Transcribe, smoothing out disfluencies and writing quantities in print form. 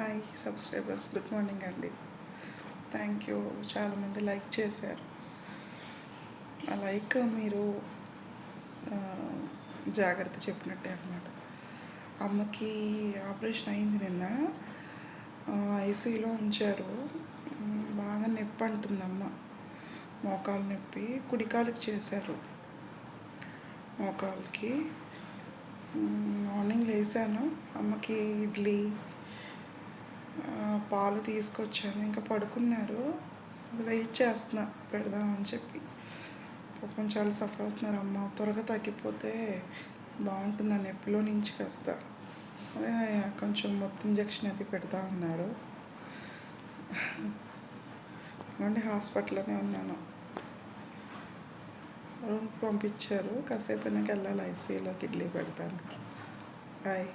Hi subscribers, good morning అండి. Thank you. చాలామంది like చేశారు. ఆ లైక్ మీరు జాగ్రత్త చెప్పినట్టే అనమాట. అమ్మకి ఆపరేషన్ అయింది నిన్న, ఐసీయూలో ఉంచారు. బాగా నొప్పి అంటుంది అమ్మ, మోకాలు నొప్పి. కుడికాలుకి చేశారు, మోకాలుకి. మార్నింగ్ లేసాను, అమ్మకి ఇడ్లీ పాలు తీసుకొచ్చాను. ఇంకా పడుకున్నారు, అది వెయిట్ చేస్తున్నా పెడదామని చెప్పి. పాపం చాలా సఫర్ అవుతున్నారు అమ్మ. త్వరగా తగ్గిపోతే బాగుంటుంది ఆ నొప్పిలో నుంచి కాస్త. అదే కొంచెం మొత్తం ఇంజక్షన్ అది పెడతా ఉన్నారు. అంటే హాస్పిటల్లోనే ఉన్నాను. రూమ్కి పంపించారు, కాసేపు అయినాక వెళ్ళాలి ఐసీయూలోకి ఇడ్లీ పెడతానికి. హాయ్.